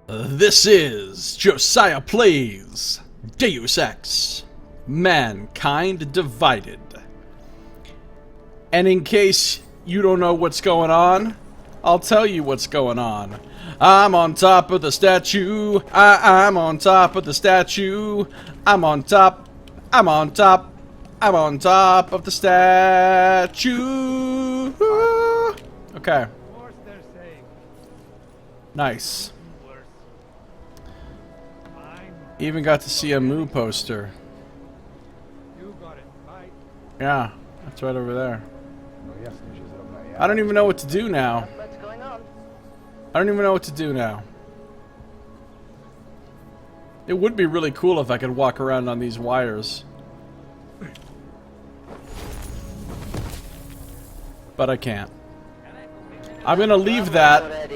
This is Josiah Plays Deus Ex, Mankind Divided. And in case you don't know what's going on, I'll tell you what's going on. I'm on top of the statue. I'm on top of the statue. I'm on top of the statue. Okay. Nice. Even got to see a Moo poster. Yeah, that's right over there. I don't even know what to do now. I don't even know what to do now. It would be really cool if I could walk around on these wires. But I can't. I'm gonna leave that.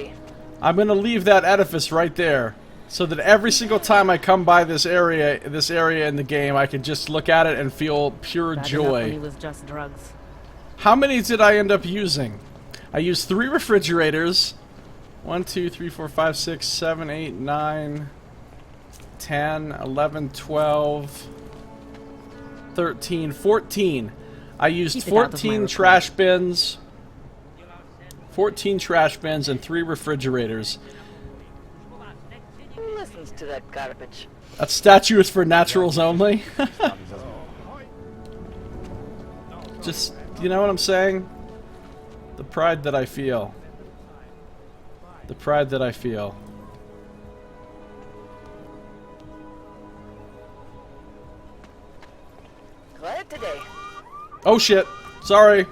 I'm gonna leave that edifice right there, so that every single time I come by this area in the game, I can just look at it and feel pure joy. It was just drugs. How many did I end up using? I used 3 refrigerators. 1, 2, 3, 4, 5, 6, 7, 8, 9, 10, 11, 12, 13, 14. I used 14 trash bins. 14 trash bins and 3 refrigerators. Who listens to that garbage? That statue is for naturals only. Just, you know what I'm saying? The pride that I feel. The pride that I feel. Quiet today. Oh shit. Sorry.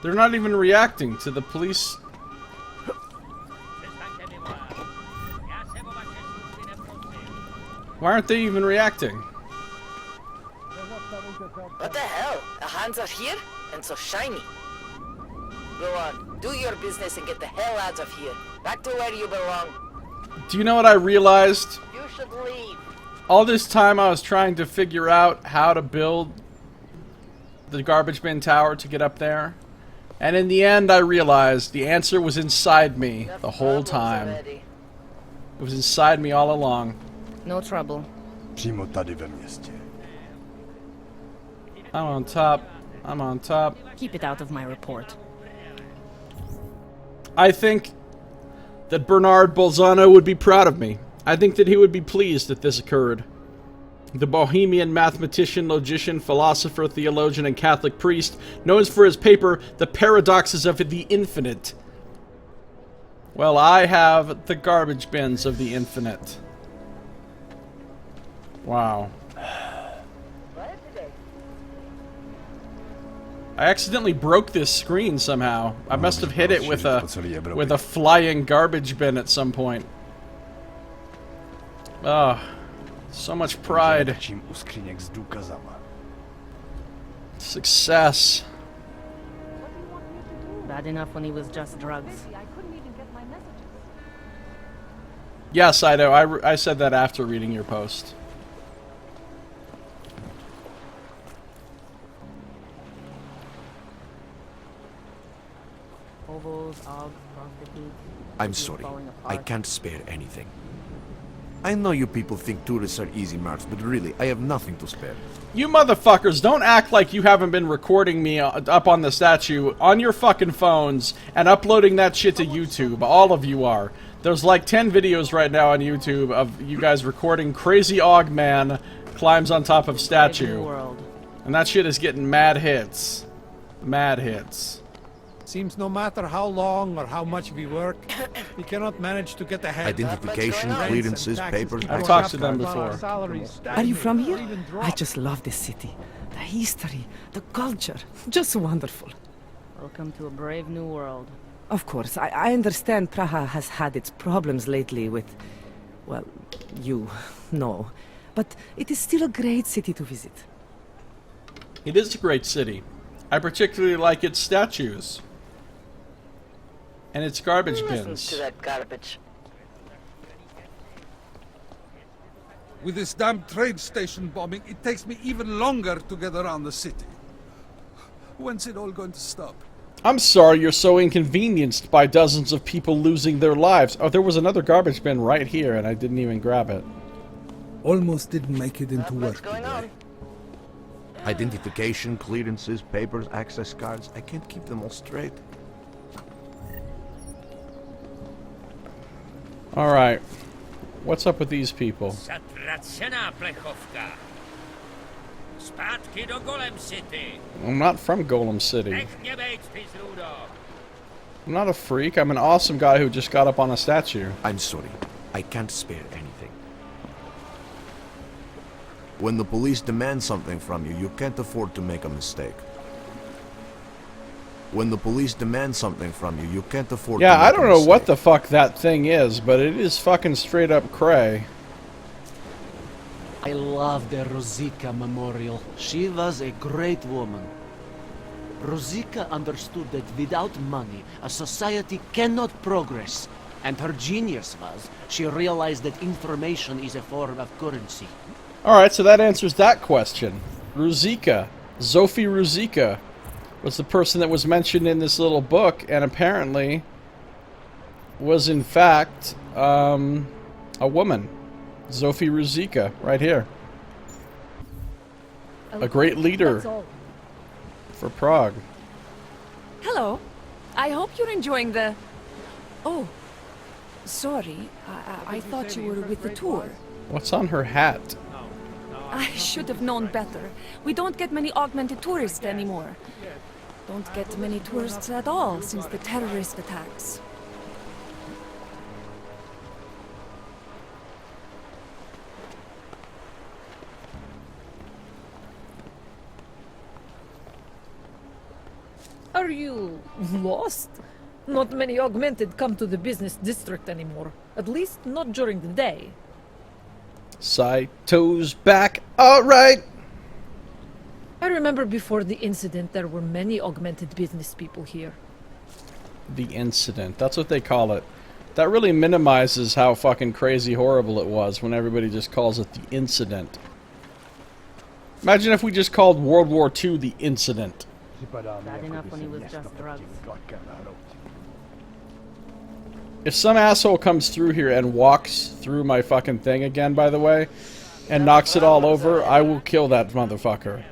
They're not even reacting to the police. Why aren't they even reacting? What the hell? The hands are here and so shiny. Go on, do your business and get the hell out of here. Back to where you belong. Do you know what I realized? You should leave. All this time I was trying to figure out how to build the garbage bin tower to get up there. And in the end I realized the answer was inside me the whole time. It was inside me all along. No trouble. I'm on top. I'm on top. Keep it out of my report. I think that Bernard Bolzano would be proud of me. I think that he would be pleased that this occurred. The Bohemian mathematician, logician, philosopher, theologian, and Catholic priest, known for his paper, The Paradoxes of the Infinite. Well, I have the garbage bins of the infinite. Wow. I accidentally broke this screen somehow. I must have hit it with a flying garbage bin at some point. Ah, so much pride. Success. Bad enough when he was just drugs. Yes, I know. I said that after reading your post. I'm sorry, I can't spare anything. I know you people think tourists are easy marks, but really, I have nothing to spare. You motherfuckers, don't act like you haven't been recording me up on the statue on your fucking phones and uploading that shit to YouTube. All of you are. There's like 10 videos right now on YouTube of you guys recording crazy Augman climbs on top of statue. And that shit is getting mad hits. Mad hits. Seems no matter how long or how much we work, we cannot manage to get ahead. Identification, clearances, papers. I've talked to them before. Are you from here? I just love this city. The history, the culture. Just wonderful. Welcome to a brave new world. Of course, I understand Praha has had its problems lately with, well, you know. But it is still a great city to visit. It is a great city. I particularly like its statues. And its garbage Who bins. listens to that garbage? With this damn train station bombing, it takes me even longer to get around the city. When's it all going to stop? I'm sorry you're so inconvenienced by dozens of people losing their lives. Oh, there was another garbage bin right here, and I didn't even grab it. Almost didn't make it into What's work going today. on? Identification, clearances, papers, access cards. I can't keep them all straight. Alright. What's up with these people? Zatracena plechovka. Zpátky do Golem City. I'm not from Golem City. Nech mě bejt, pizrudo. I'm not a freak. I'm an awesome guy who just got up on a statue. I'm sorry. I can't spare anything. When the police demand something from you, you can't afford to make a mistake. When the police demand something from you, you can't afford to Yeah, make I a don't know what mistake. the fuck that thing is, but it is fucking straight up cray. I love the Rosika memorial. She was a great woman. Rosika understood that without money, a society cannot progress. And her genius was, she realized that information is a form of currency. Alright, so that answers that question. Ruzika. Zofie Ruzika was the person that was mentioned in this little book, and apparently was in fact a woman. Zofie Ruzika, right here. A great leader for Prague. Hello. I hope you're enjoying the... Oh, sorry. I thought you were with the tour. What's on her hat? I should have known better. We don't get many augmented tourists anymore. Don't get many tourists at all since the terrorist attacks. Are you lost? Not many augmented come to the business district anymore. At least not during the day. Saito's back. Alright. I remember before the incident there were many augmented business people here. The incident. That's what they call it. That really minimizes how fucking crazy horrible it was when everybody just calls it the incident. Imagine if we just called World War II the incident. Bad enough when he was just drugs. If some asshole comes through here and walks through my fucking thing again, by the way, and knocks it all over, I will kill that motherfucker.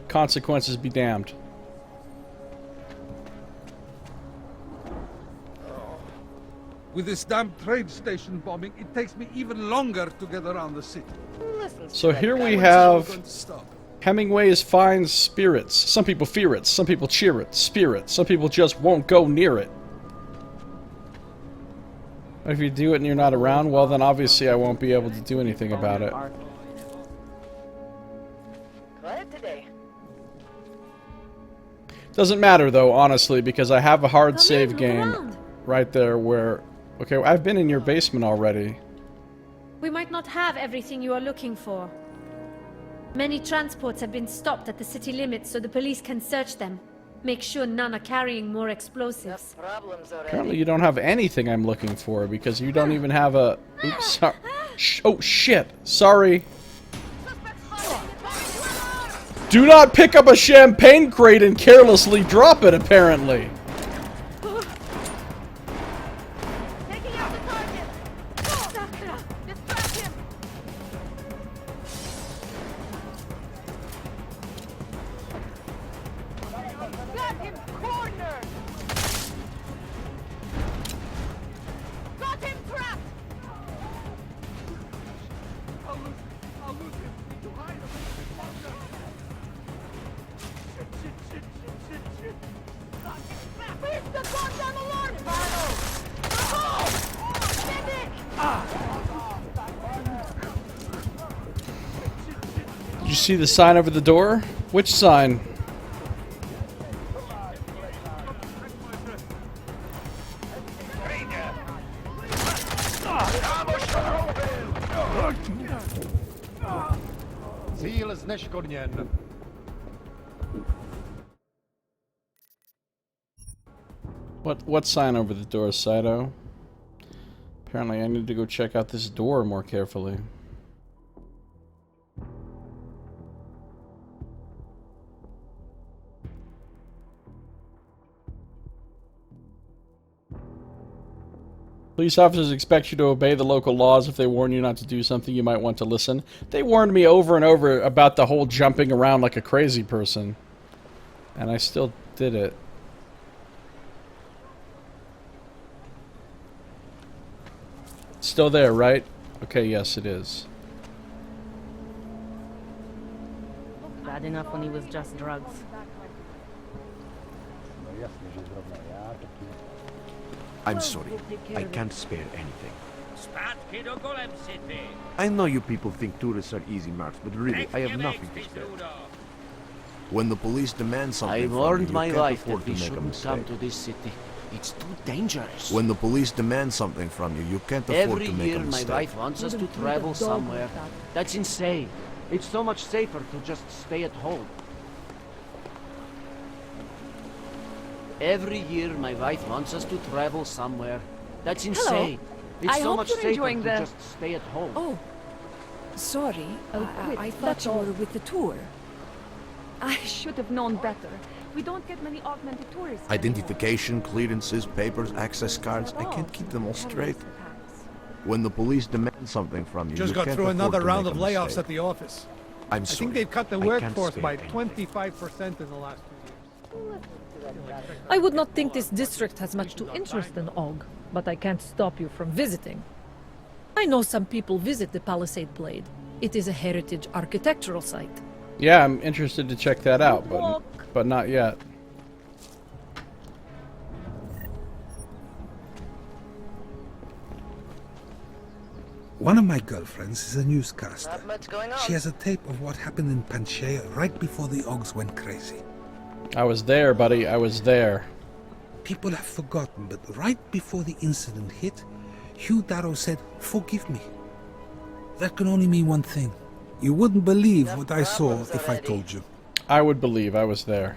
Consequences be damned. With this damn train station bombing, it takes me even longer to get around the city. So here we When's it have going to stop? Hemingway's fine spirits. Some people fear it, some people cheer it, spirit. Some people just won't go near it. If you do it and you're not around, well then obviously I won't be able to do anything about it. Quiet today. Doesn't matter though, honestly, because I have a hard save game right there where... Okay, I've been in your basement already. We might not have everything you are looking for. Many transports have been stopped at the city limits so the police can search them. Make sure none are carrying more explosives. Problems already. Apparently you don't have anything I'm looking for because you don't even have a... Oops, sorry. Oh shit, sorry. Do not pick up a champagne crate and carelessly drop it, apparently. Taking out the target! Distract him! Got him cornered! Got him trapped! I'll lose him. To hide him. Shit. Where's the goddamn alarm panel? Medic! Did you see the sign over the door? Which sign? Cíl zneškodněn. What sign over the door, Saito? Apparently I need to go check out this door more carefully. Police officers expect you to obey the local laws. If they warn you not to do something, you might want to listen. They warned me over and over about the whole jumping around like a crazy person. And I still did it. Still there, right? Okay, yes, it is. Bad enough when he was just drugs. I'm sorry. I can't spare anything. Spatki do Golem City. I know you people think tourists are easy marks, but really, I have nothing to spare. When the police demand something I from warned you, my you can't wife afford that to we make a shouldn't mistake. come to this city. It's too dangerous. When the police demand something from you, you can't afford Every to make year a my mistake. wife wants us to travel somewhere. That's insane. It's so much safer to just stay at home. Every year my wife wants us to travel somewhere. That's insane. It's I so hope much you're safer enjoying to the- just stay at home. Oh, sorry. quick, I thought that's you all. were with the tour. I should have known better. We don't get many augmented tourists Identification, clearances, papers, access cards. I can't keep them all straight. When the police demand something from you, Just you got can't through afford another to round make of a layoffs mistake. at the office. I'm I sorry. think they've cut the I can't workforce spare by anything. 25% in the last 2 years. I would not think this district has much to interest in Og, but I can't stop you from visiting. I know some people visit the Palisade Blade. It is a heritage architectural site. Yeah, I'm interested to check that out, but not yet. One of my girlfriends is a newscaster. Not much going on. She has a tape of what happened in Panchaea right before the Ogs went crazy. I was there, buddy. I was there. People have forgotten, but right before the incident hit, Hugh Darrow said, "Forgive me." That can only mean one thing. You wouldn't believe what I saw if I told you. I would believe I was there.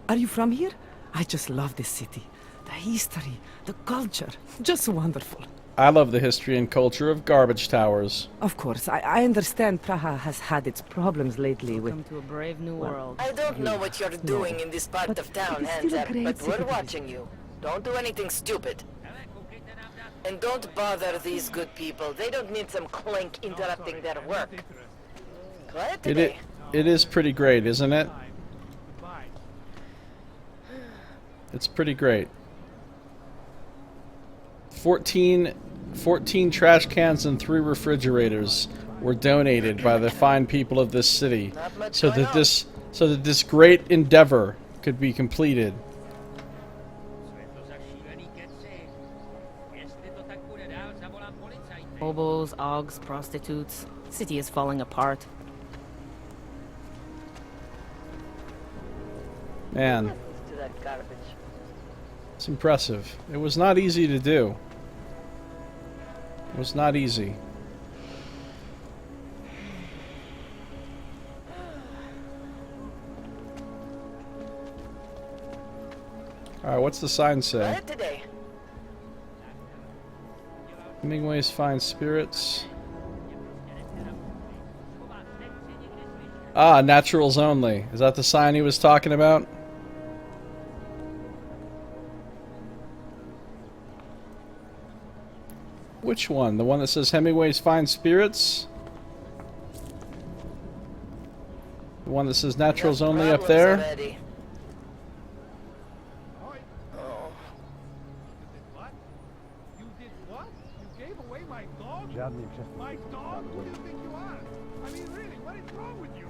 Are you from here? I just love this city. The history, the culture, just wonderful. I love the history and culture of garbage towers. Of course, I understand Praha has had its problems lately with... Welcome to a brave new world. I don't know what you're doing in this part of town, it is still a Hands Up, great but city we're to watching you. Don't do anything stupid. And don't bother these good people. They don't need some clink interrupting their work. Quiet today. It is pretty great, isn't it? It's pretty great. 14 trash cans and 3 refrigerators were donated by the fine people of this city so that this great endeavor could be completed. Hobos, Augs, prostitutes. City is falling apart. Man, To that garbage. it's impressive. It was not easy to do. It was not easy. Alright, what's the sign say? Quiet today. Hemingway's Fine Spirits. Ah, naturals only. Is that the sign he was talking about? Which one? The one that says Hemingway's Fine Spirits? The one that says naturals only up there? Already. You did what? You gave away my dog? My dog? Who do you think you are? I mean, really, what is wrong with you?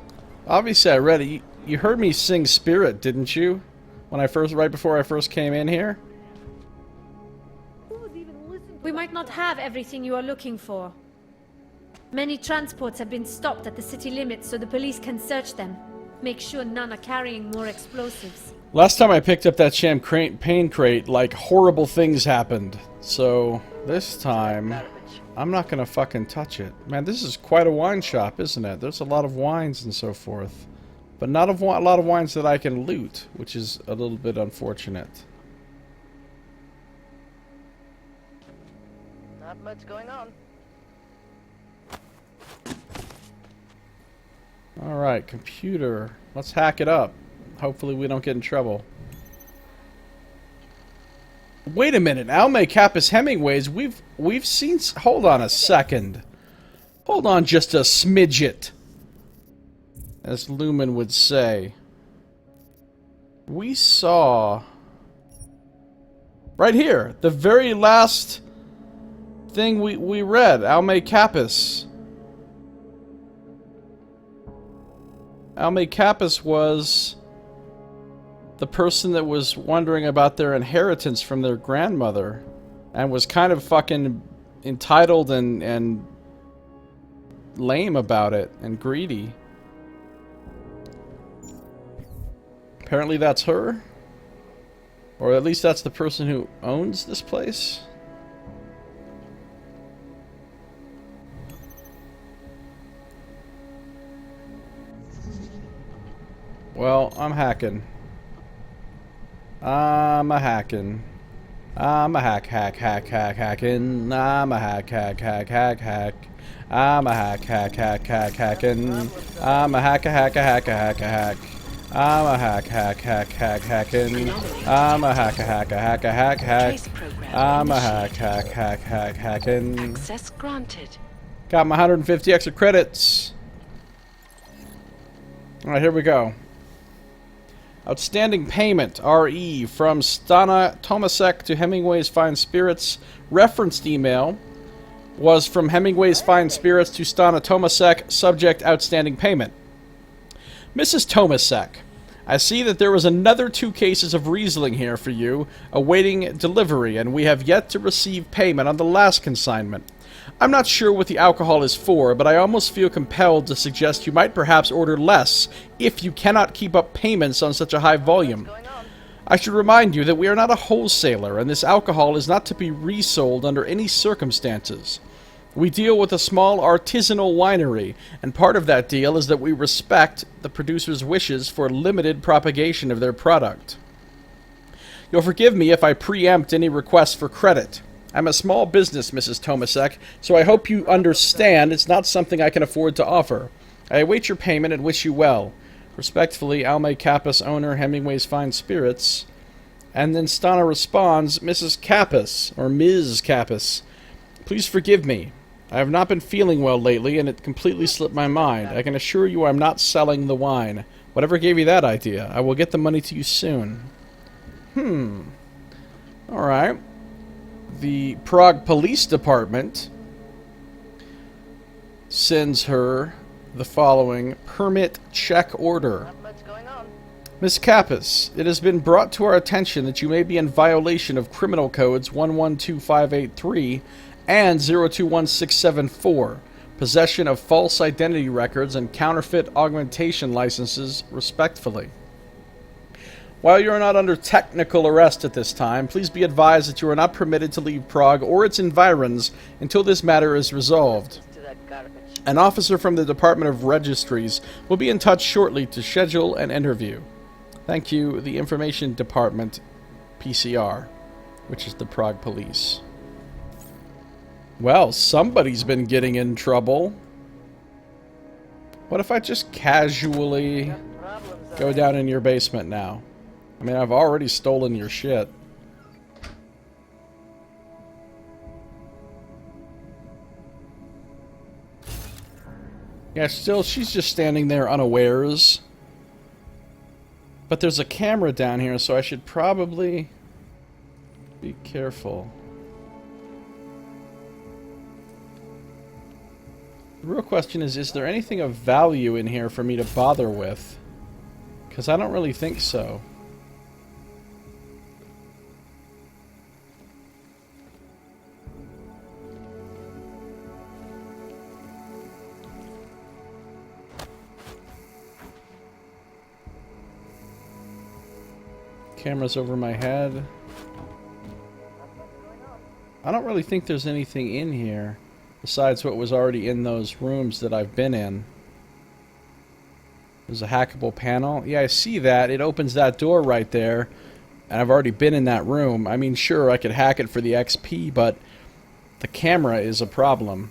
Obviously I read it. You heard me sing Spirit, didn't you? When I first, right before I first came in here? We might not have everything you are looking for. Many transports have been stopped at the city limits so the police can search them. Make sure none are carrying more explosives. Last time I picked up that champagne crate, like, horrible things happened. So, this time, I'm not gonna fucking touch it. Man, this is quite a wine shop, isn't it? There's a lot of wines and so forth. But not a lot of wines that I can loot, which is a little bit unfortunate. Not much going on. Alright, computer. Let's hack it up. Hopefully we don't get in trouble. Wait a minute. Alme Capus Hemingways. We've seen. Hold on a second. Hold on just a smidget. As Lumen would say. We saw. Right here. The very last thing we read. Alme Capus. Alme Capus was the person that was wondering about their inheritance from their grandmother and was kind of fucking entitled and lame about it and greedy. Apparently that's her. Or at least that's the person who owns this place. Well, I'm hacking. I'm a hacking. I'm a hacking. I'm a hack. I'm a hacking. I'm a hack. I'm a hacking. I'm a hack. I'm a hacking. Access granted. Got my 150 extra credits. Alright, here we go. Outstanding payment, RE, from Stana Tomasek to Hemingway's Fine Spirits. Referenced email was from Hemingway's Fine Spirits to Stana Tomasek, subject outstanding payment. Mrs. Tomasek, I see that there was another 2 cases of Riesling here for you, awaiting delivery, and we have yet to receive payment on the last consignment. I'm not sure what the alcohol is for, but I almost feel compelled to suggest you might perhaps order less if you cannot keep up payments on such a high volume. I should remind you that we are not a wholesaler, and this alcohol is not to be resold under any circumstances. We deal with a small artisanal winery, and part of that deal is that we respect the producer's wishes for limited propagation of their product. You'll forgive me if I preempt any requests for credit. I'm a small business, Mrs. Tomasek, so I hope you understand it's not something I can afford to offer. I await your payment and wish you well. Respectfully, Alme Capus, owner, Hemingway's Fine Spirits. And then Stana responds, Mrs. Capus, or Ms. Capus, please forgive me. I have not been feeling well lately, and it completely slipped my mind. I can assure you I'm not selling the wine. Whatever gave you that idea? I will get the money to you soon. Alright. The Prague Police Department sends her the following permit check order. Miss Capus, it has been brought to our attention that you may be in violation of criminal codes 112583 and 021674, possession of false identity records and counterfeit augmentation licenses, respectfully. While you are not under technical arrest at this time, please be advised that you are not permitted to leave Prague or its environs until this matter is resolved. An officer from the Department of Registries will be in touch shortly to schedule an interview. Thank you, the Information Department, PCR, which is the Prague Police. Well, somebody's been getting in trouble. What if I just casually go down in your basement now? I mean, I've already stolen your shit. Yeah, still, she's just standing there unawares. But there's a camera down here, so I should probably be careful. The real question is there anything of value in here for me to bother with? Because I don't really think so. Cameras over my head. I don't really think there's anything in here besides what was already in those rooms that I've been in. There's a hackable panel. Yeah, I see that. It opens that door right there. And I've already been in that room. I mean, sure, I could hack it for the XP, but the camera is a problem.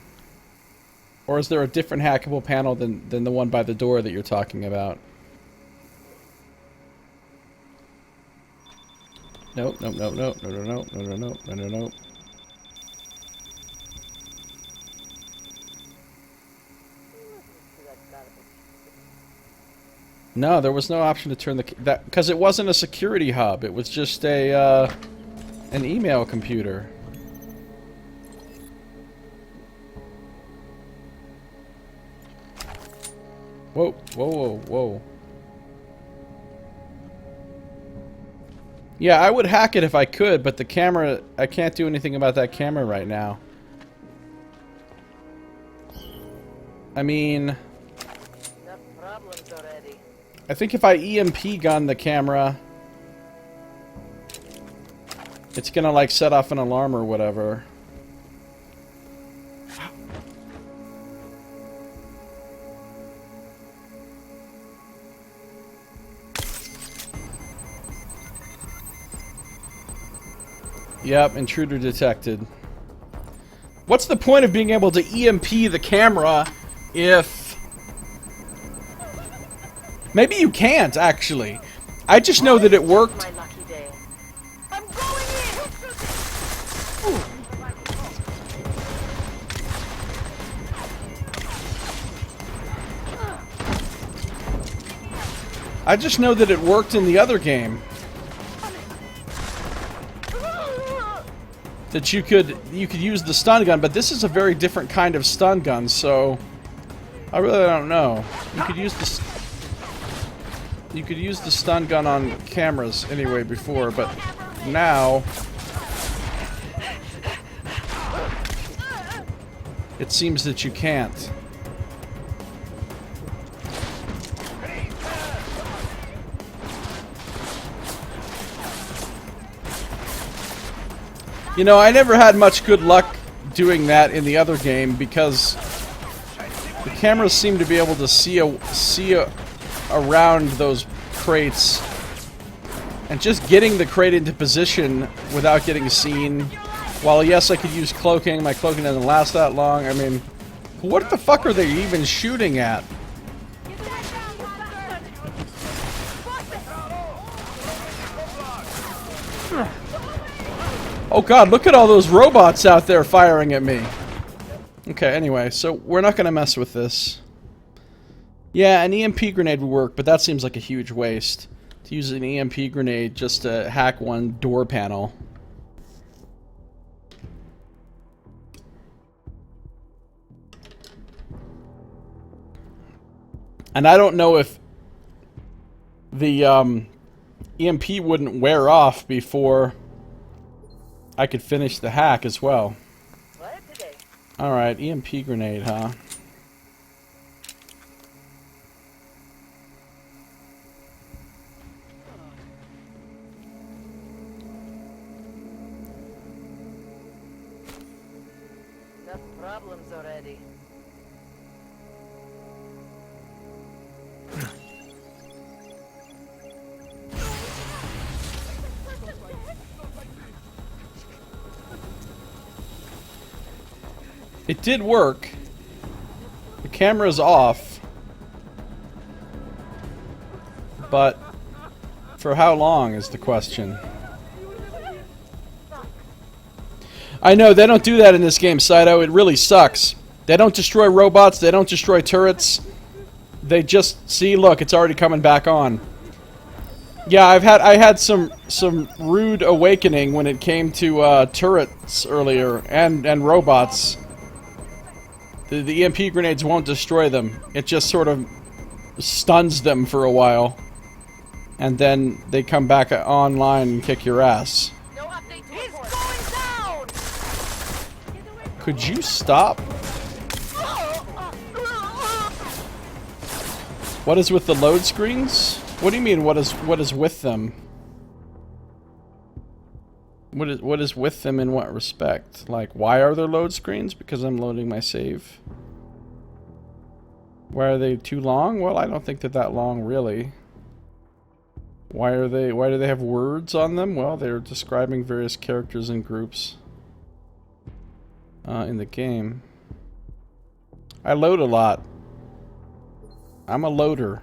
Or is there a different hackable panel than the one by the door that you're talking about? Nope, nope, nope, nope, no, no, no, no, no, no, no, no, no. No, there was no option to turn that because it wasn't a security hub. It was just a an email computer. Whoa, whoa, whoa, whoa. Yeah, I would hack it if I could, but the camera, I can't do anything about that camera right now. I mean, I think if I EMP gun the camera, it's gonna like set off an alarm or whatever. Yep, intruder detected. What's the point of being able to EMP the camera if... Maybe you can't, actually. I just know that it worked. I just know that it worked in the other game. That you could use the stun gun, but this is a very different kind of stun gun, so I really don't know. You could use the stun gun on cameras anyway before, but now it seems that you can't. You know, I never had much good luck doing that in the other game because the cameras seem to be able to see around those crates, and just getting the crate into position without getting seen. While yes, I could use cloaking, my cloaking doesn't last that long. I mean, what the fuck are they even shooting at? Oh god, look at all those robots out there firing at me. Okay, anyway, so we're not gonna mess with this. Yeah, an EMP grenade would work, but that seems like a huge waste. To use an EMP grenade just to hack one door panel. And I don't know if the EMP wouldn't wear off before I could finish the hack as well. Alright, EMP grenade, huh? Enough problems already. It did work. The camera's off. But for how long is the question. I know, they don't do that in this game, Cydo. It really sucks. They don't destroy robots, they don't destroy turrets. They just... See, look, it's already coming back on. Yeah, I had some rude awakening when it came to turrets earlier, and robots. The EMP grenades won't destroy them. It just sort of stuns them for a while. And then they come back online and kick your ass. No update. He's going down! Could you stop? What is with the load screens? What do you mean, what is with them? What is with them in what respect? Like, why are there load screens? Because I'm loading my save. Why are they too long? Well, I don't think they're that long, really. Why do they have words on them? Well, they're describing various characters and groups in the game. I load a lot. I'm a loader.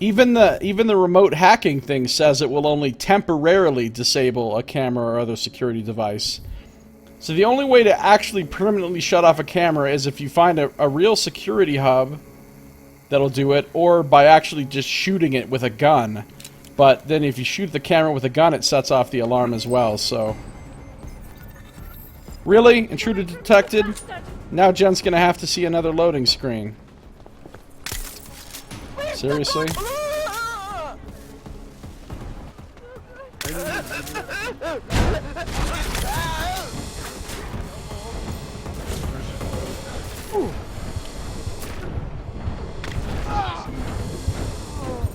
Even the remote hacking thing says it will only temporarily disable a camera or other security device. So the only way to actually permanently shut off a camera is if you find a real security hub that'll do it, or by actually just shooting it with a gun. But then if you shoot the camera with a gun, it sets off the alarm as well, so... Really? Intruder detected? Now Jen's gonna have to see another loading screen. Seriously?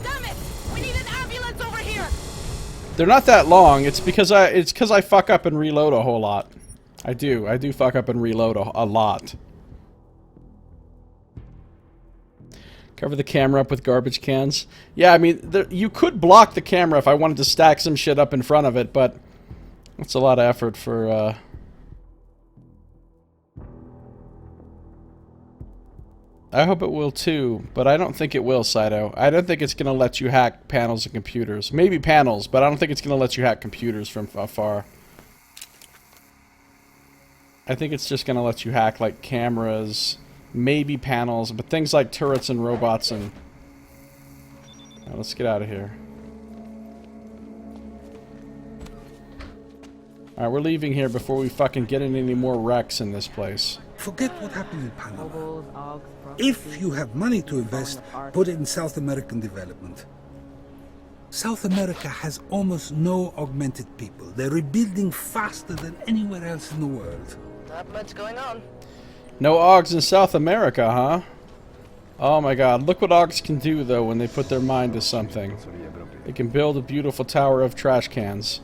Damn it! We need an ambulance over here! They're not that long. It's because I fuck up and reload a whole lot. I do fuck up and reload a lot. Cover the camera up with garbage cans. Yeah, I mean, you could block the camera if I wanted to stack some shit up in front of it, but it's a lot of effort for, I hope it will too, but I don't think it will, Cydo. I don't think it's gonna let you hack panels and computers. Maybe panels, but I don't think it's gonna let you hack computers from afar. I think it's just gonna let you hack, like, cameras, maybe panels, but things like turrets and robots and... Now, let's get out of here. Alright, we're leaving here before we fucking get in any more wrecks in this place. Forget what happened in Panama. If you have money to invest, put it in South American development. South America has almost no augmented people. They're rebuilding faster than anywhere else in the world. Not much going on. No Augs in South America, huh? Oh my god, look what Augs can do, though, when they put their mind to something. They can build a beautiful tower of trash cans.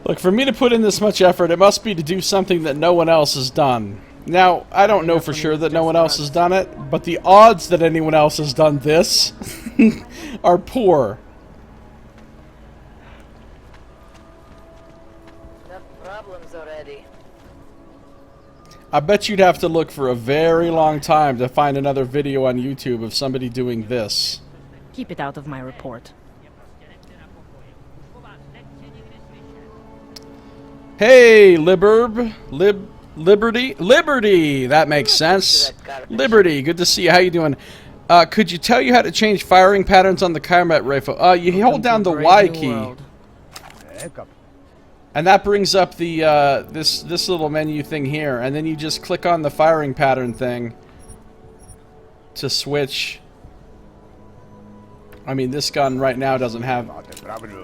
Look, for me to put in this much effort, it must be to do something that no one else has done. Now, I don't know for sure that no one else has done it, but the odds that anyone else has done this are poor. Enough problems already. I bet you'd have to look for a very long time to find another video on YouTube of somebody doing this. Keep it out of my report. Hey, Liberty! That makes sense. Liberty, good to see you. How you doing? Could you tell you how to change firing patterns on the combat rifle? You hold down the Y key. And that brings up the, this little menu thing here. And then you just click on the firing pattern thing to switch. I mean, this gun right now doesn't have...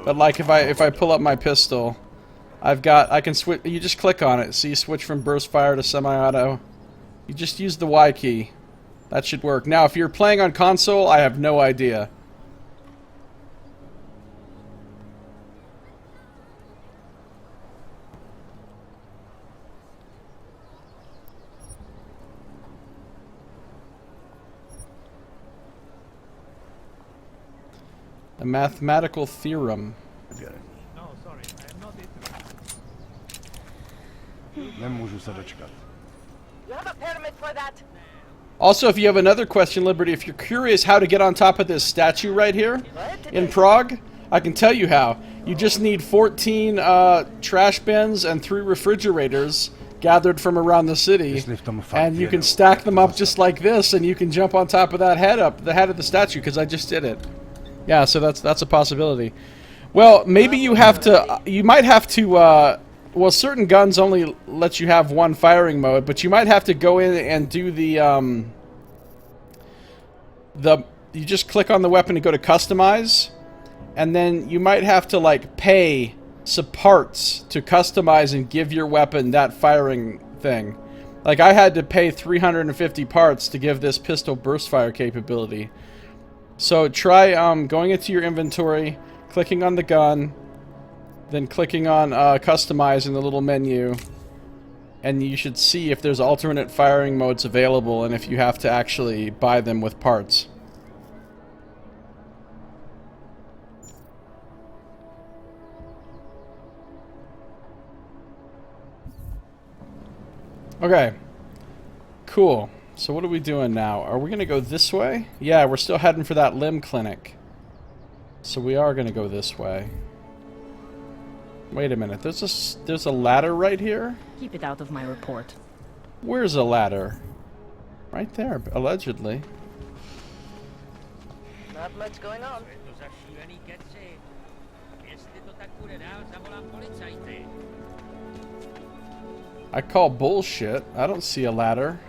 But like, if I pull up my pistol... I can switch, you just click on it, see, switch from burst fire to semi-auto. You just use the Y key. That should work. Now, if you're playing on console, I have no idea. A mathematical theorem. You have a permit for that? Also, if you have another question, Liberty, if you're curious how to get on top of this statue right here in Prague, I can tell you how. You just need 14 trash bins and 3 refrigerators gathered from around the city, and you can stack them up just like this, and you can jump on top of that head the head of the statue, because I just did it. Yeah, so that's a possibility. Well, maybe you have to, you might have to, well, certain guns only let you have one firing mode, but you might have to go in and do the you just click on the weapon and go to customize, and then you might have to, like, pay some parts to customize and give your weapon that firing thing. Like, I had to pay 350 parts to give this pistol burst fire capability. So try going into your inventory, clicking on the gun, then clicking on customize in the little menu, and you should see if there's alternate firing modes available and if you have to actually buy them with parts. Okay. Cool. So what are we doing now? Are we gonna go this way? Yeah, we're still heading for that limb clinic. So we are gonna go this way. Wait a minute. There's a ladder right here? Keep it out of my report. Where's a ladder? Right there, allegedly. Not much going on. I call bullshit. I don't see a ladder.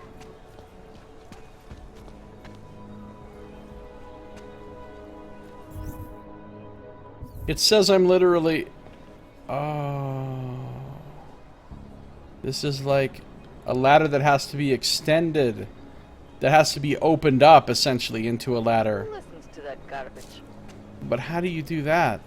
It says I'm literally... Oh... This is like a ladder that has to be extended. That has to be opened up, essentially, into a ladder. Who listens to that garbage? But how do you do that?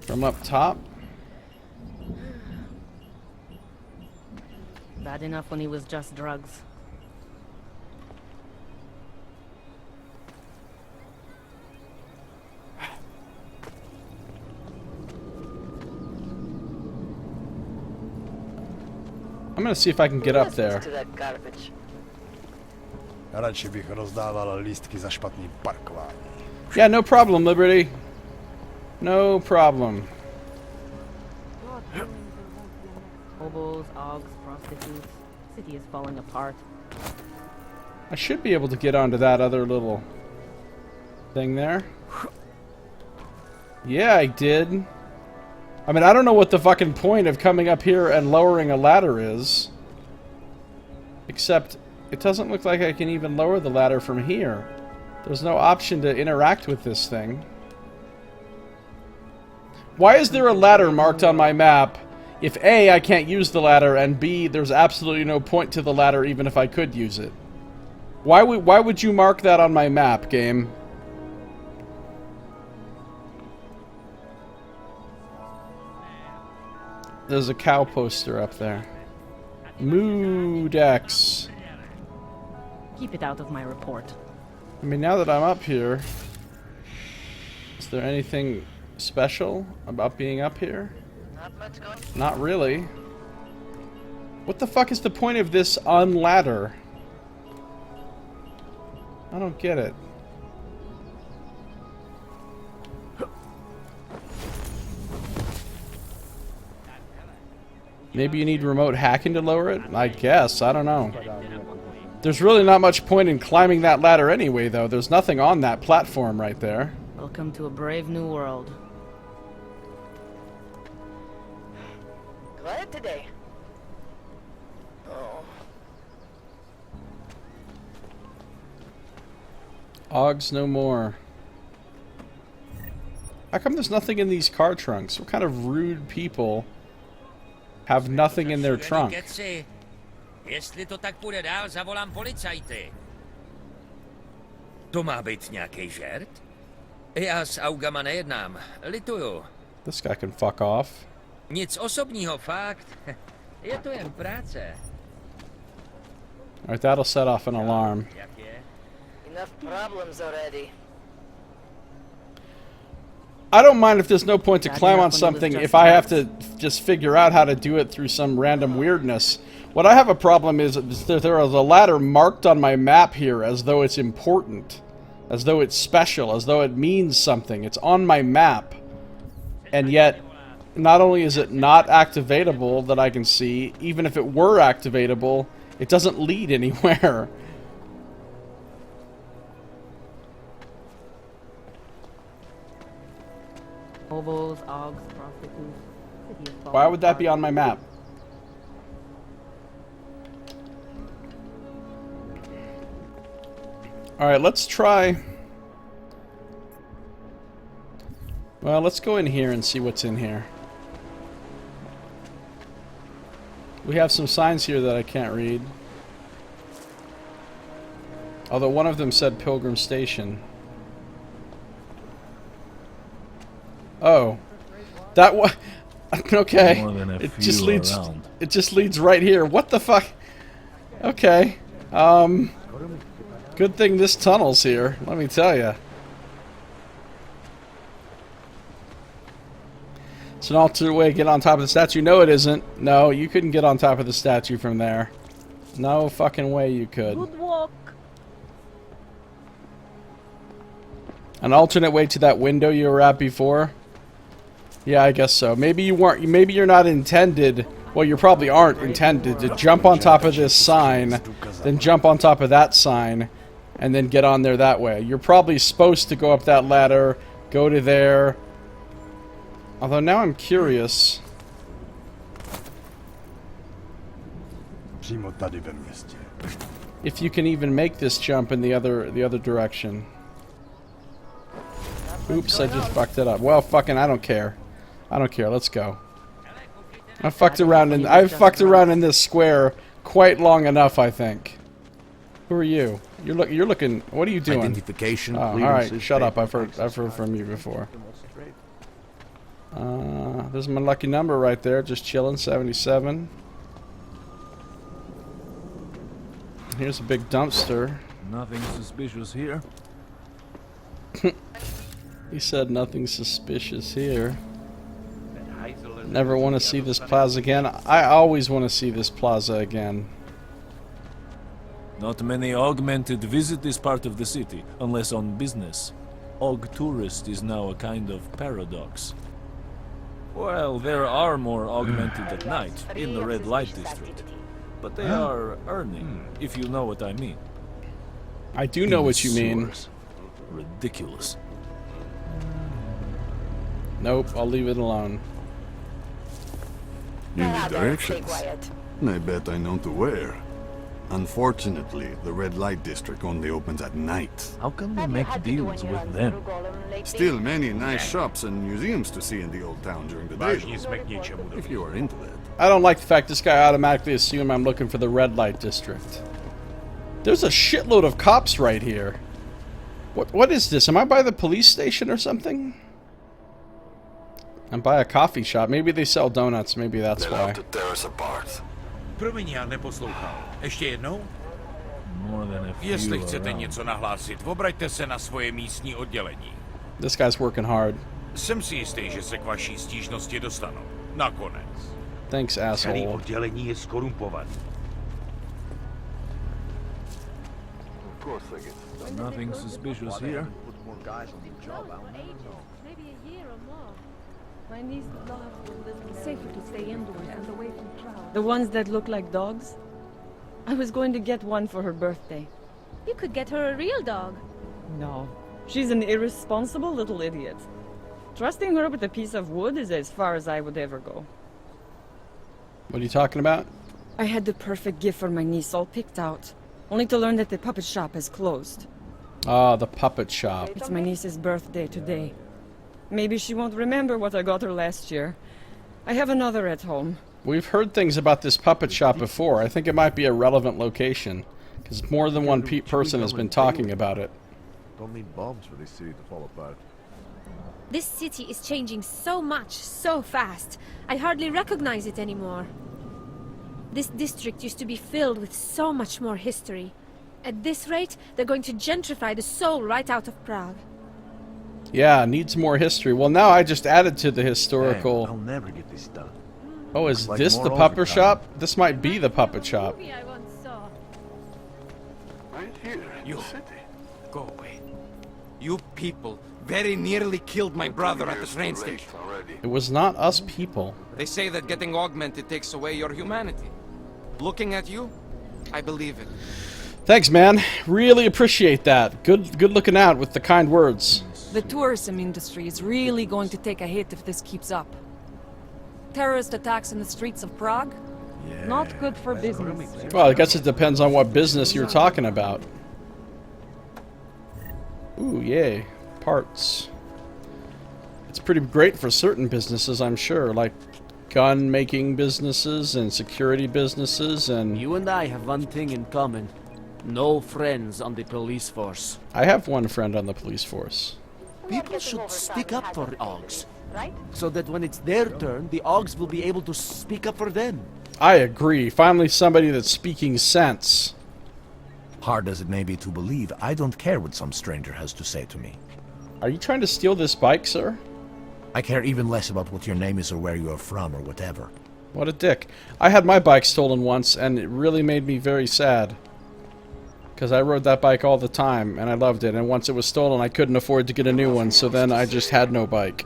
From up top? Bad enough when he was just drugs. I'm gonna see if I can get up there. To that garbage. Radši bych rozdával lístky za špatný parkování. Yeah, no problem, Liberty. No problem. Hobos, Augs, prostitutes. City is falling apart. I should be able to get onto that other little thing there. Yeah, I did. I mean, I don't know what the fucking point of coming up here and lowering a ladder is. Except, it doesn't look like I can even lower the ladder from here. There's no option to interact with this thing. Why is there a ladder marked on my map if A, I can't use the ladder, and B, there's absolutely no point to the ladder even if I could use it? Why would you mark that on my map, game? There's a cow poster up there. Me Deus Ex. Keep it out of my report. I mean, now that I'm up here, is there anything special about being up here? Not much going. Not really. What the fuck is the point of this unladder? I don't get it. Maybe you need remote hacking to lower it? I guess. I don't know. There's really not much point in climbing that ladder anyway, though. There's nothing on that platform right there. Welcome to a brave new world. Quiet today. Oh. Augs no more. How come there's nothing in these car trunks? What kind of rude people have nothing in their trunk? Jestli to tak půjde dál, zavolám policajty. To má být nějaký žert? Já s Augama nejednám. Lituju. This guy can fuck off. Nic osobního, fakt. Je to jen práce. Alright, that'll set off an alarm. Enough problems already. I don't mind if there's no point to climb on something if I have to just figure out how to do it through some random weirdness. What I have a problem is that there is a ladder marked on my map here as though it's important. As though it's special, as though it means something. It's on my map. And yet, not only is it not activatable that I can see, even if it were activatable, it doesn't lead anywhere. Hobos, Augs, prostitutes. City is falling Why would that apart. be on my map? Alright, let's try... Well, let's go in here and see what's in here. We have some signs here that I can't read. Although one of them said Pilgrim Station. Oh. That one... Okay. More than a It few just leads... around. It just leads right here. What the fuck? Okay. Good thing this tunnel's here, let me tell you. It's an alternate way to get on top of the statue. No, it isn't. No, you couldn't get on top of the statue from there. No fucking way you could. Good walk. An alternate way to that window you were at before? Yeah, I guess so. Maybe you weren't. Maybe you're not intended. Well, you probably aren't intended to jump on top of this sign, then jump on top of that sign, and then get on there that way. You're probably supposed to go up that ladder, go to there. Although now I'm curious. If you can even make this jump in the other direction. Oops, I just fucked it up. Well, fucking, I don't care. I don't care. Let's go. I've fucked around in this square quite long enough, I think. Who are you? You're looking. What are you doing? Identification. Oh, all right. Shut up. I've heard from you before. There's my lucky number right there. Just chilling. 77. Here's a big dumpster. Nothing suspicious here. He said nothing suspicious here. Never want to see this plaza again. I always want to see this plaza again. Not many augmented visit this part of the city, unless on business. Aug tourist is now a kind of paradox. Well, there are more augmented at night, in the red light district. But they are earning, if you know what I mean. I do know what you mean. Ridiculous. Nope, I'll leave it alone. You need directions? I bet I know to where. Unfortunately, the red light district only opens at night. How can we make deals with them? Still many nice shops and museums to see in the old town during the day, if you are into that. I don't like the fact this guy automatically assumed I'm looking for the red light district. There's a shitload of cops right here. What is this? Am I by the police station or something? I'm by a coffee shop. Maybe they sell donuts. Maybe that's why. Promiň, já neposlouchal. Ještě jednou? More than a few Jestli chcete around. něco nahlásit, obraťte se na svoje místní oddělení. This guy's working hard. Jsem si jistý, že se k vaší stížnosti dostanou. Nakonec. Thanks, asshole. Celý oddělení je skorumpovaný. Nothing suspicious here. My niece loved the safer to stay indoors and away from crowds. The ones that look like dogs? I was going to get one for her birthday. You could get her a real dog. No. She's an irresponsible little idiot. Trusting her with a piece of wood is as far as I would ever go. What are you talking about? I had the perfect gift for my niece all picked out, only to learn that the puppet shop has closed. Ah, the puppet shop. It's my niece's birthday today. Maybe she won't remember what I got her last year. I have another at home. We've heard things about this puppet shop before. I think it might be a relevant location, because more than one person has been talking about it. Don't need bombs for this city to fall apart. This city is changing so much, so fast. I hardly recognize it anymore. This district used to be filled with so much more history. At this rate, they're going to gentrify the soul right out of Prague. Yeah, needs more history. Well, now I just added to the historical... I'll never get this done. Oh, is Like this more the puppet overtime. shop? This might be the puppet shop. I once saw. Right here, You. city. Go away. You people very nearly killed my brother at the train station. It was not us people. They say that getting augmented takes away your humanity. Looking at you, I believe it. Thanks, man. Really appreciate that. Good looking out with the kind words. The tourism industry is really going to take a hit if this keeps up. Terrorist attacks in the streets of Prague? Not good for business. Well, I guess it depends on what business you're talking about. Ooh, yay. Parts. It's pretty great for certain businesses, I'm sure, like gun-making businesses and security businesses and... You and I have one thing in common. No friends on the police force. I have one friend on the police force. People should speak up for Augs. So that when it's their turn, the Augs will be able to speak up for them. I agree. Finally somebody that's speaking sense. Hard as it may be to believe, I don't care what some stranger has to say to me. Are you trying to steal this bike, sir? I care even less about what your name is or where you are from or whatever. What a dick. I had my bike stolen once, and it really made me very sad. Because I rode that bike all the time, and I loved it. And once it was stolen, I couldn't afford to get a new one, so then I just had no bike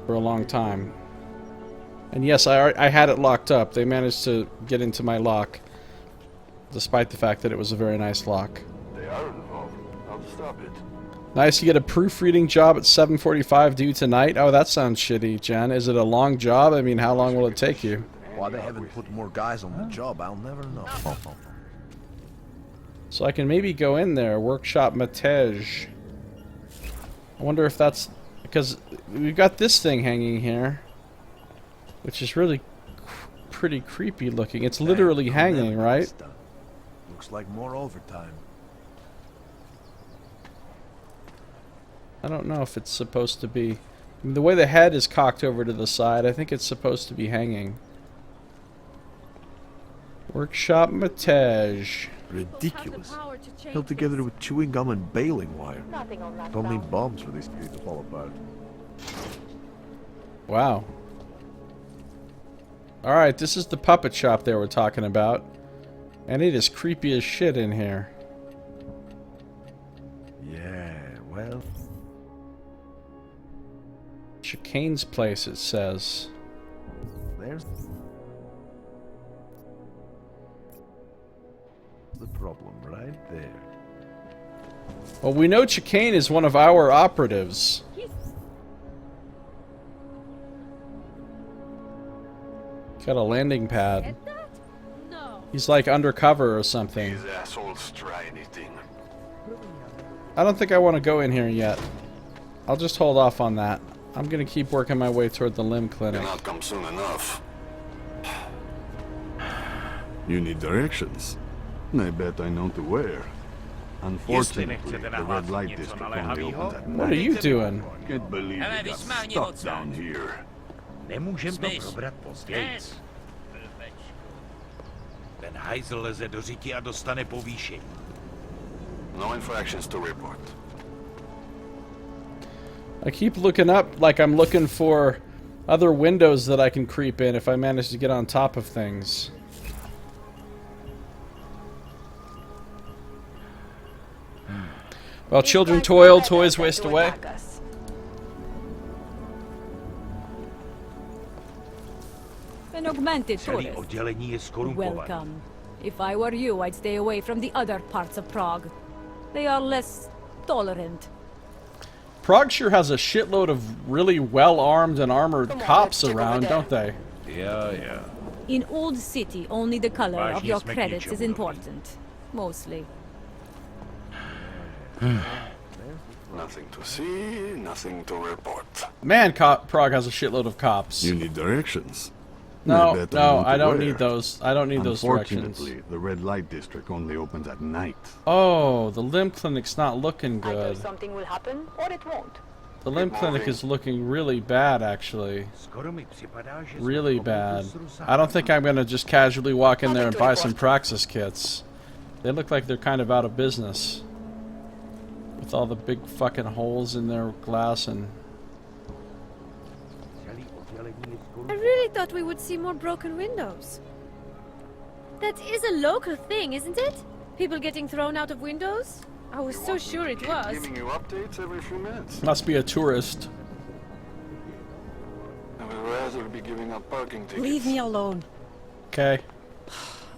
for a long time. And yes, I had it locked up. They managed to get into my lock, despite the fact that it was a very nice lock. They are involved. I'll stop it. Nice, you get a proofreading job at 7:45 due tonight. Oh, that sounds shitty, Jen. Is it a long job? I mean, how long will it take you? Why they haven't put more guys on the job, I'll never know. So I can maybe go in there, workshop Matej. I wonder if that's... because we've got this thing hanging here, which is really pretty creepy looking. It's literally hanging, right? Looks like more overtime. I don't know if it's supposed to be... I mean, the way the head is cocked over to the side, I think it's supposed to be hanging. Workshop Matej. Ridiculous. Held together with chewing gum and baling wire. Don't need bombs for this thing to fall apart. Wow. Alright, this is the puppet shop they were talking about. And it is creepy as shit in here. Yeah, well... Chicane's place, it says. There's... the problem right there. Well, we know Chicane is one of our operatives. Got a landing pad. He's like undercover or something. These assholes try anything. I don't think I want to go in here yet. I'll just hold off on that. I'm gonna keep working my way toward the limb clinic. Cannot come soon enough. You need directions. I bet I know to where. Unfortunately, the red light district only opens at night. What are you doing? Can't believe we got stuck down here. Nemůžem to probrat později. Ten hajzl leze do řiti a dostane povýšení. No infractions to report. I keep looking up like I'm looking for other windows that I can creep in if I manage to get on top of things. While children toil, toys waste away. An augmented tourist. Welcome. If I were you, I'd stay away from the other parts of Prague. They are less tolerant. Prague sure has a shitload of really well-armed and armored cops around, don't they? Yeah. In Old City, only the color of your credits is important. Mostly. Nothing to see, nothing to report. Man, Prague has a shitload of cops. You need directions. No, I don't need those. I don't need those directions. Unfortunately, the red light district only opens at night. Oh, the limb clinic's not looking good. Either something will happen or it won't. The limb clinic is looking really bad, actually. Really bad. I don't think I'm gonna just casually walk in there and buy some Praxis kits. They look like they're kind of out of business. With all the big fucking holes in their glass and... I really thought we would see more broken windows. That is a local thing, isn't it? People getting thrown out of windows? I was so sure it was. Giving you updates every few minutes. Must be a tourist. I would rather be giving out parking tickets. Leave me alone. Okay.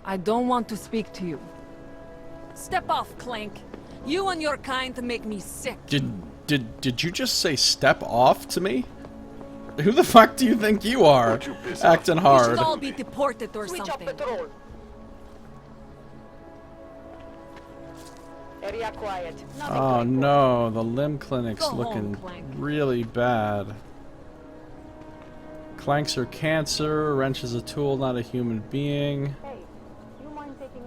I don't want to speak to you. Step off, Clank. You and your kind make me sick. Did you just say step off to me? Who the fuck do you think you are? Acting hard. We should all be deported or something. Area quiet. Oh no, the limb clinic's looking really bad. Clanks are cancer, Wrench is a tool, not a human being.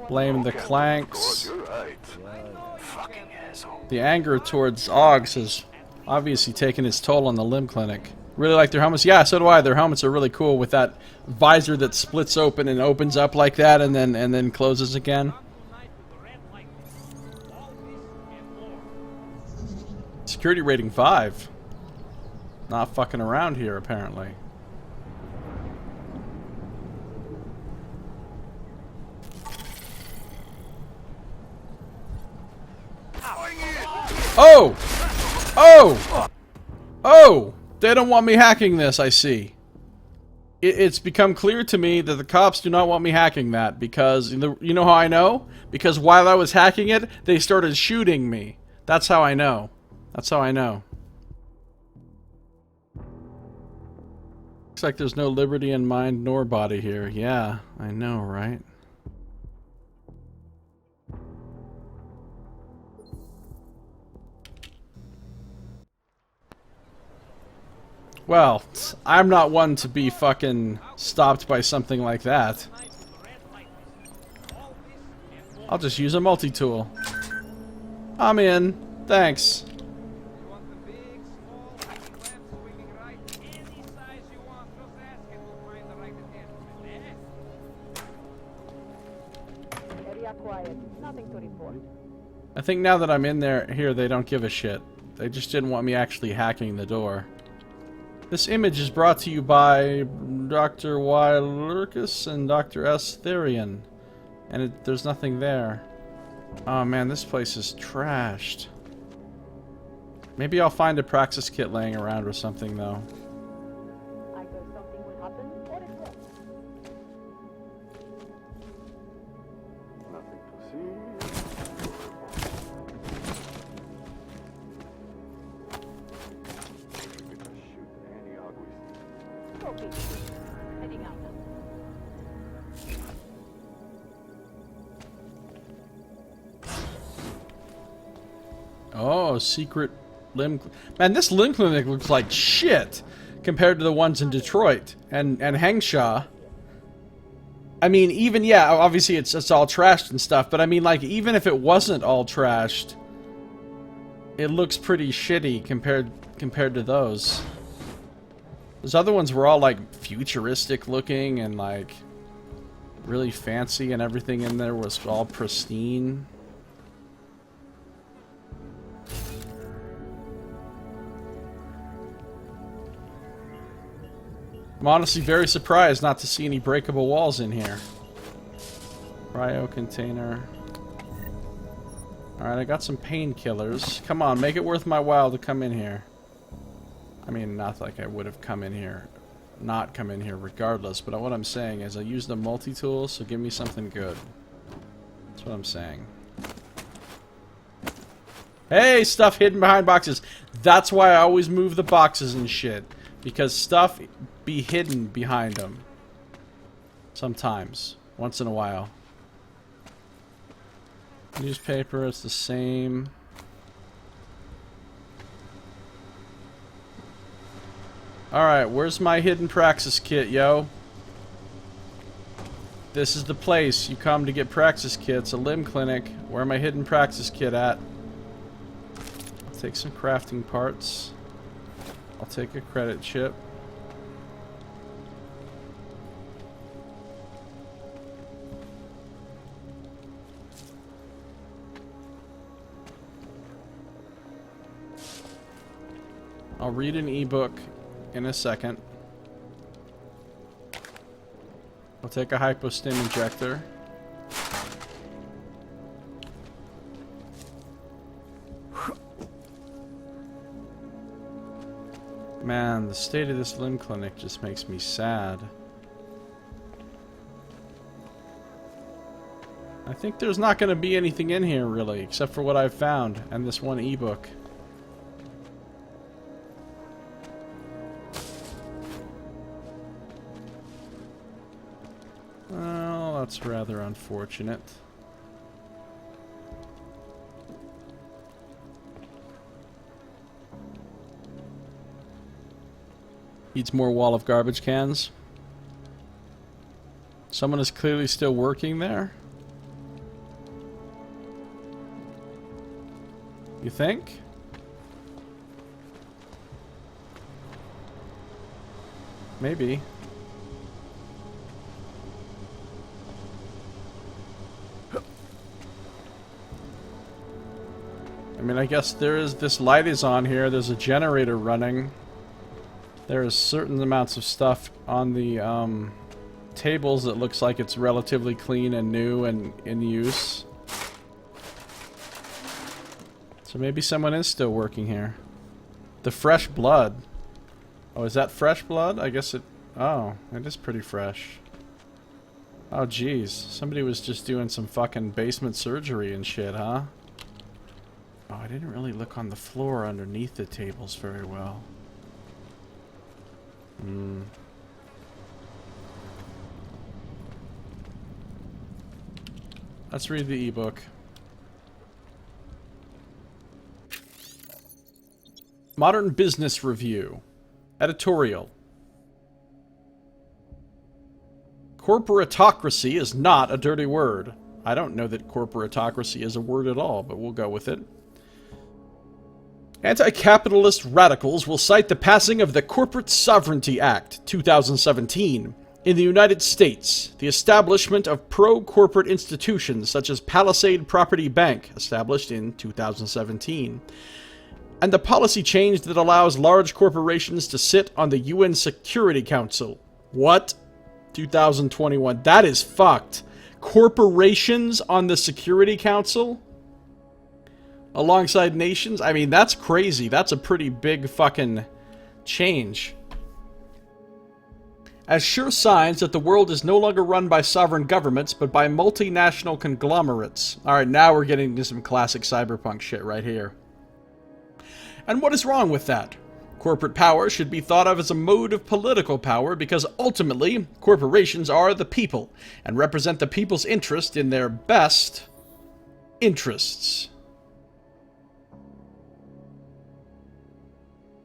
Blame the Clanks. The anger towards Augs has obviously taken its toll on the limb clinic. Really like their helmets. Yeah, so do I. Their helmets are really cool with that visor that splits open and opens up like that and then closes again. security rating 5. Not fucking around here, apparently. Oh! Oh! Oh! They don't want me hacking this, I see. It's become clear to me that the cops do not want me hacking that because, you know how I know? Because while I was hacking it, they started shooting me. That's how I know. That's how I know. Looks like there's no liberty in mind nor body here. Yeah, I know, right? Well, I'm not one to be fucking stopped by something like that. I'll just use a multi-tool. I'm in. Thanks. I think now that I'm in here, they don't give a shit. They just didn't want me actually hacking the door. This image is brought to you by Dr. Y. Lurkus and Dr. S. Therian. And there's nothing there. Oh man, this place is trashed. Maybe I'll find a praxis kit laying around or something, though. Oh, secret limb... Man, this limb clinic looks like shit compared to the ones in Detroit and Hengsha. I mean, even, yeah, obviously it's all trashed and stuff, but I mean, like, even if it wasn't all trashed, it looks pretty shitty compared to those. Those other ones were all, like, futuristic looking and, like, really fancy, and everything in there was all pristine. I'm honestly very surprised not to see any breakable walls in here. Cryo container. Alright, I got some painkillers. Come on, make it worth my while to come in here. I mean, not like I would have come in here, not come in here regardless, but what I'm saying is I used the multi-tool, so give me something good. That's what I'm saying. Hey, stuff hidden behind boxes. That's why I always move the boxes and shit. Because stuff be hidden behind them. Sometimes. Once in a while. Newspaper, it's the same. Alright, where's my hidden praxis kit, yo? This is the place you come to get praxis kits, a limb clinic. Where my hidden praxis kit at? I'll take some crafting parts. I'll take a credit chip. I'll read an ebook in a second. I'll take a hypostim injector. Man, the state of this limb clinic just makes me sad. I think there's not going to be anything in here, really, except for what I've found and this one ebook. Well, that's rather unfortunate. Needs more wall of garbage cans. Someone is clearly still working there. You think? Maybe. mean, I guess this light is on here. There's a generator running. There is certain amounts of stuff on the tables that looks like it's relatively clean and new and in use. So maybe someone is still working here. The fresh blood. Oh, is that fresh blood? I guess it... Oh, it is pretty fresh. Oh, jeez. Somebody was just doing some fucking basement surgery and shit, huh? Oh, I didn't really look on the floor underneath the tables very well. Let's read the ebook. Modern Business Review. Editorial. Corporatocracy is not a dirty word. I don't know that corporatocracy is a word at all, but we'll go with it. Anti-capitalist radicals will cite the passing of the Corporate Sovereignty Act, 2017, in the United States, the establishment of pro-corporate institutions such as Palisade Property Bank, established in 2017, and the policy change that allows large corporations to sit on the UN Security Council. What? 2021. That is fucked. Corporations on the Security Council? Alongside nations? I mean, that's crazy. That's a pretty big fucking change. As sure signs that the world is no longer run by sovereign governments, but by multinational conglomerates. Alright, now we're getting into some classic cyberpunk shit right here. And what is wrong with that? Corporate power should be thought of as a mode of political power because ultimately, corporations are the people and represent the people's interest in their best interests.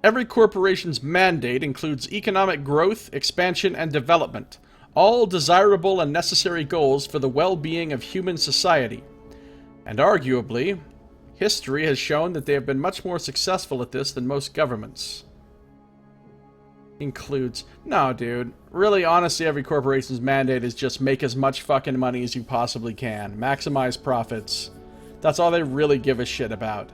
Every corporation's mandate includes economic growth, expansion, and development, all desirable and necessary goals for the well-being of human society. And arguably, history has shown that they have been much more successful at this than most governments. Includes... No, dude. Really, honestly, every corporation's mandate is just make as much fucking money as you possibly can. Maximize profits. That's all they really give a shit about.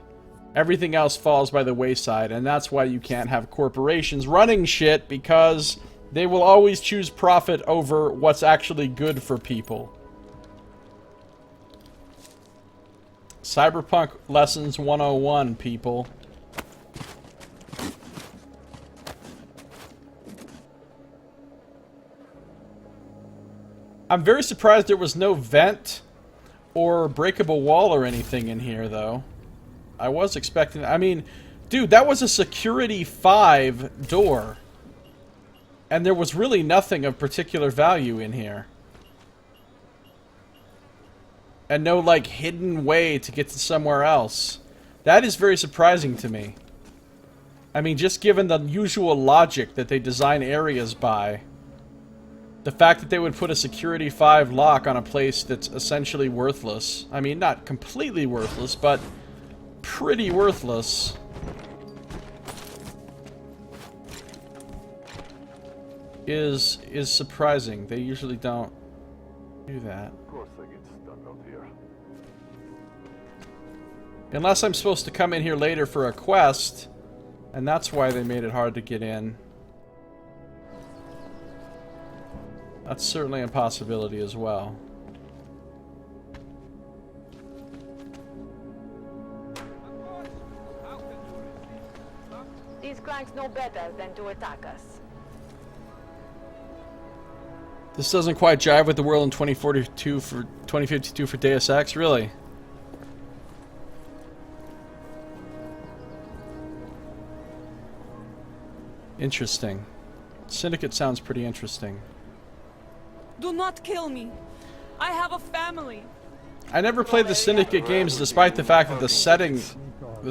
Everything else falls by the wayside, and that's why you can't have corporations running shit, because they will always choose profit over what's actually good for people. Cyberpunk Lessons 101, people. I'm very surprised there was no vent or breakable wall or anything in here, though. I was expecting... I mean, dude, that was a Security 5 door. And there was really nothing of particular value in here. And no, like, hidden way to get to somewhere else. That is very surprising to me. I mean, just given the usual logic that they design areas by... The fact that they would put a Security 5 lock on a place that's essentially worthless. I mean, not completely worthless, but... pretty worthless. Is surprising. They usually don't do that. Of course I get stuck out here. Unless I'm supposed to come in here later for a quest, and that's why they made it hard to get in. That's certainly a possibility as well. These cranks know better than to attack us. This doesn't quite jive with the world in 2052 for Deus Ex, really? Interesting. Syndicate sounds pretty interesting. Do not kill me. I have a family. I never played the Syndicate games despite the fact that the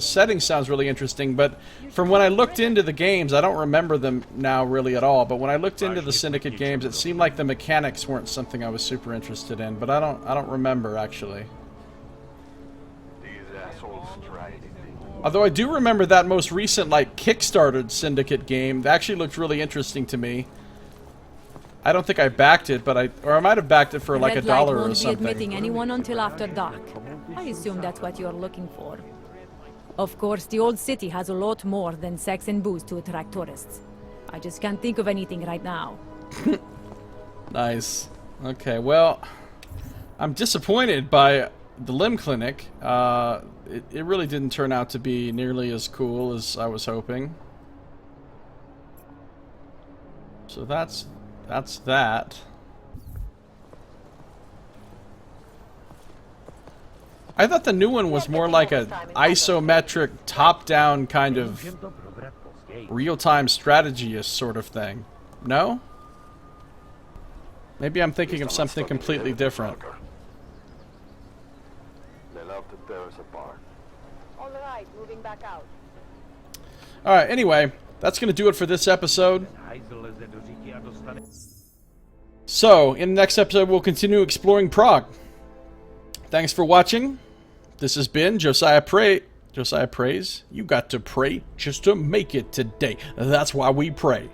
setting sounds really interesting, but from when I looked into the games, I don't remember them now really at all, but when I looked into the Syndicate games, it seemed like the mechanics weren't something I was super interested in, but I don't remember actually. Although I do remember that most recent like Kickstarted Syndicate game that actually looked really interesting to me. I don't think I backed it, but I might have backed it for like $1 or something. Won't be admitting anyone until after dark. I assume that's what you're looking for. Of course, the old city has a lot more than sex and booze to attract tourists. I just can't think of anything right now. Nice. Okay, well, I'm disappointed by the limb clinic. It really didn't turn out to be nearly as cool as I was hoping. So that's that. I thought the new one was more like a isometric, top-down kind of real-time strategist sort of thing. No? Maybe I'm thinking of something completely different. They love to tear us apart. All right, moving back out. Alright, anyway, that's going to do it for this episode. So, in the next episode, we'll continue exploring Prague. Thanks for watching. This has been Josiah Prays. You got to pray just to make it today. That's why we pray.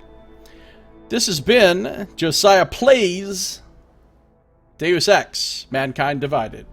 This has been Josiah Plays Deus Ex, Mankind Divided.